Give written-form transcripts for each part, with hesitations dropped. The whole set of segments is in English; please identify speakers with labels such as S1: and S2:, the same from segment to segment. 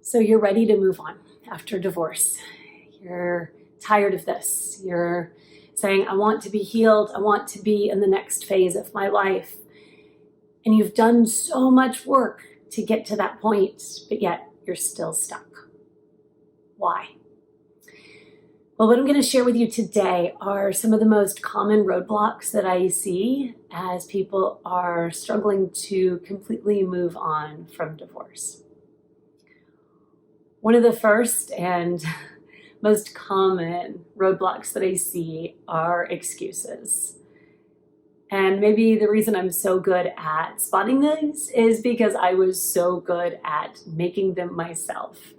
S1: So you're ready to move on after divorce. You're tired of this. You're saying, I want to be healed. I want to be in the next phase of my life. And you've done so much work to get to that point, but yet you're still stuck. Why? Well, what I'm going to share with you today are some of the most common roadblocks that I see as people are struggling to completely move on from divorce. One of the first and most common roadblocks that I see are excuses. And maybe the reason I'm so good at spotting these is because I was so good at making them myself.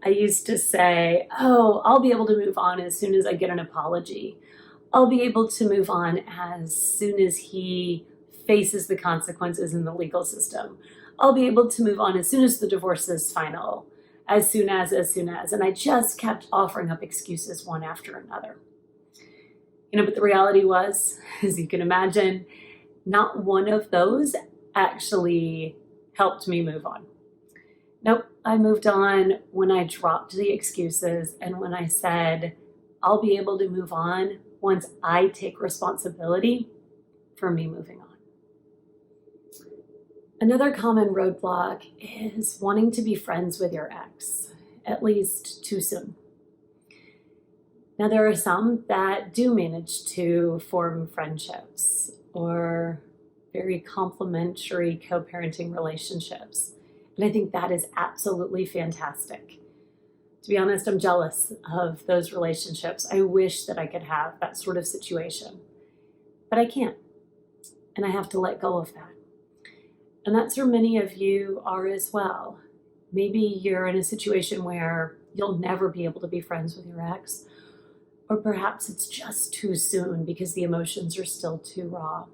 S1: I used to say, oh, I'll be able to move on as soon as I get an apology. I'll be able to move on as soon as he faces the consequences in the legal system. I'll be able to move on as soon as the divorce is final, as soon as. And I just kept offering up excuses one after another. But the reality was, as you can imagine, not one of those actually helped me move on. Nope, I moved on when I dropped the excuses and when I said, I'll be able to move on once I take responsibility for me moving on. Another common roadblock is wanting to be friends with your ex, at least too soon. Now, there are some that do manage to form friendships or very complementary co-parenting relationships. And I think that is absolutely fantastic. To be honest, I'm jealous of those relationships. I wish that I could have that sort of situation, but I can't. And I have to let go of that. And that's where many of you are as well. Maybe you're in a situation where you'll never be able to be friends with your ex, or perhaps it's just too soon because the emotions are still too raw.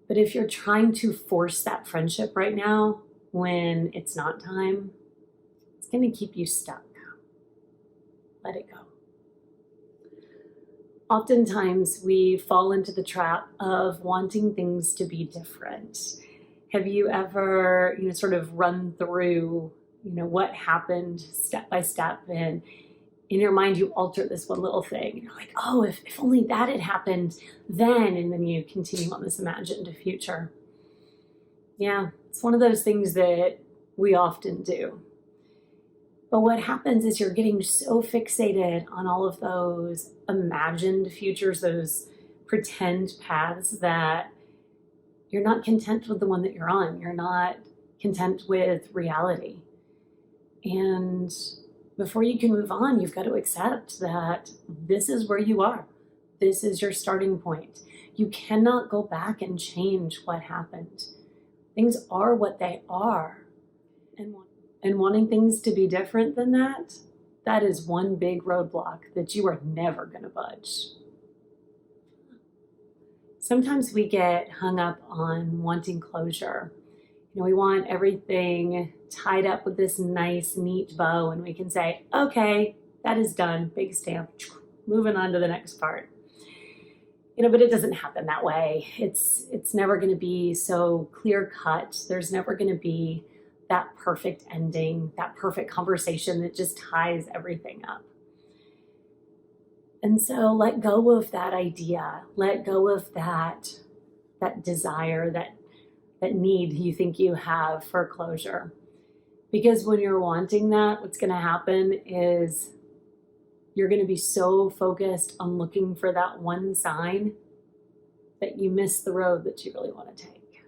S1: But if you're trying to force that friendship right now, when it's not time, it's going to keep you stuck. Let it go. Oftentimes, we fall into the trap of wanting things to be different. Have you ever, sort of run through, what happened step by step, and in your mind you alter this one little thing? You're like, oh, if only that had happened then, and then you continue on this imagined future. Yeah, it's one of those things that we often do. But what happens is you're getting so fixated on all of those imagined futures, those pretend paths, that you're not content with the one that you're on. You're not content with reality. And before you can move on, you've got to accept that this is where you are. This is your starting point. You cannot go back and change what happened. Things are what they are. And wanting things to be different than that, that is one big roadblock that you are never going to budge. Sometimes we get hung up on wanting closure. We want everything tied up with this nice, neat bow, and we can say, okay, that is done, big stamp, moving on to the next part. But it doesn't happen that way. It's never going to be so clear cut. There's never going to be that perfect ending, that perfect conversation that just ties everything up. And so let go of that idea. Let go of that desire, that need you think you have for closure. Because when you're wanting that, what's going to happen is you're going to be so focused on looking for that one sign that you miss the road that you really want to take.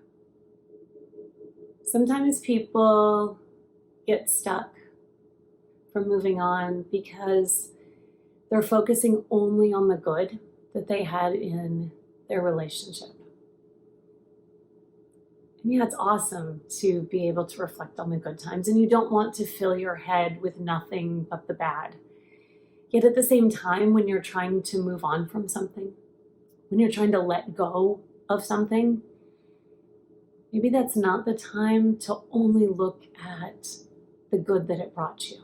S1: Sometimes people get stuck from moving on because they're focusing only on the good that they had in their relationship. And yeah, it's awesome to be able to reflect on the good times, and you don't want to fill your head with nothing but the bad. Yet at the same time, when you're trying to move on from something, when you're trying to let go of something, maybe that's not the time to only look at the good that it brought you.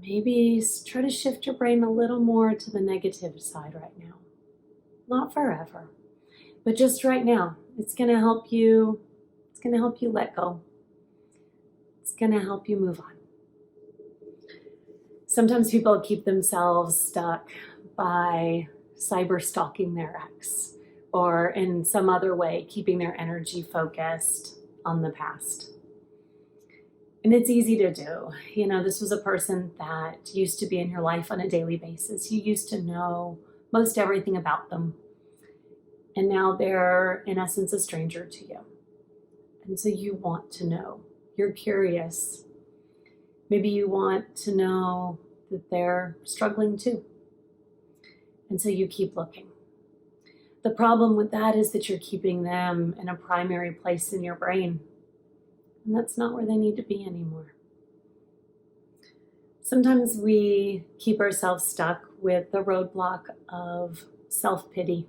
S1: Maybe try to shift your brain a little more to the negative side right now. Not forever, but just right now. It's going to help you let go. It's going to help you move on. Sometimes people keep themselves stuck by cyber stalking their ex, or in some other way keeping their energy focused on the past. And it's easy to do. This was a person that used to be in your life on a daily basis. You used to know most everything about them. And now they're, in essence, a stranger to you. And so you want to know. You're curious. Maybe you want to know that they're struggling too. And so you keep looking. The problem with that is that you're keeping them in a primary place in your brain. And that's not where they need to be anymore. Sometimes we keep ourselves stuck with the roadblock of self-pity.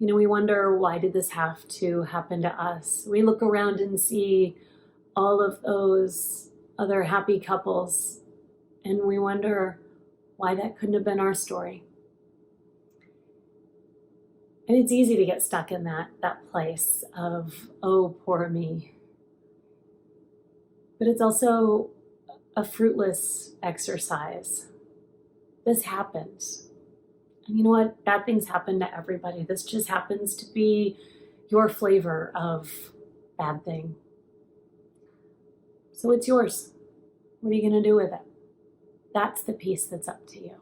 S1: We wonder, why did this have to happen to us? We look around and see all of those other happy couples, and we wonder why that couldn't have been our story. And it's easy to get stuck in that place of, oh, poor me. But it's also a fruitless exercise. This happens. And you know what? Bad things happen to everybody. This just happens to be your flavor of bad thing. So it's yours. What are you going to do with it? That's the piece that's up to you.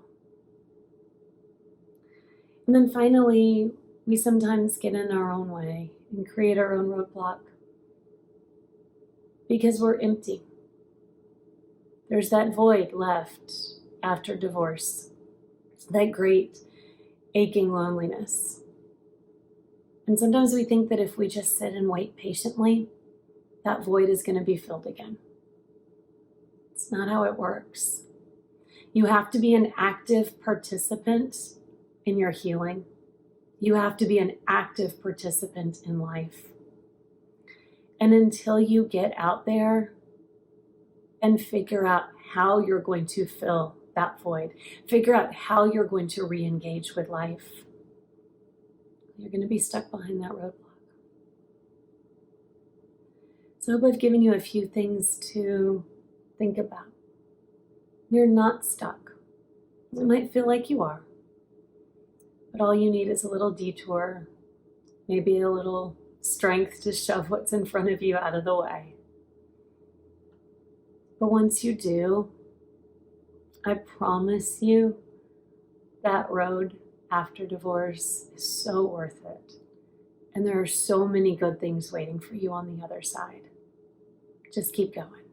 S1: And then finally, we sometimes get in our own way and create our own roadblock because we're empty. There's that void left after divorce, that great aching loneliness. And sometimes we think that if we just sit and wait patiently, that void is going to be filled again. It's not how it works. You have to be an active participant in your healing. You have to be an active participant in life. And until you get out there and figure out how you're going to fill that void, figure out how you're going to re-engage with life, you're going to be stuck behind that roadblock. So I hope I've given you a few things to think about. You're not stuck. It might feel like you are, but all you need is a little detour, maybe a little strength to shove what's in front of you out of the way. But once you do, I promise you that road after divorce is so worth it. And there are so many good things waiting for you on the other side. Just keep going.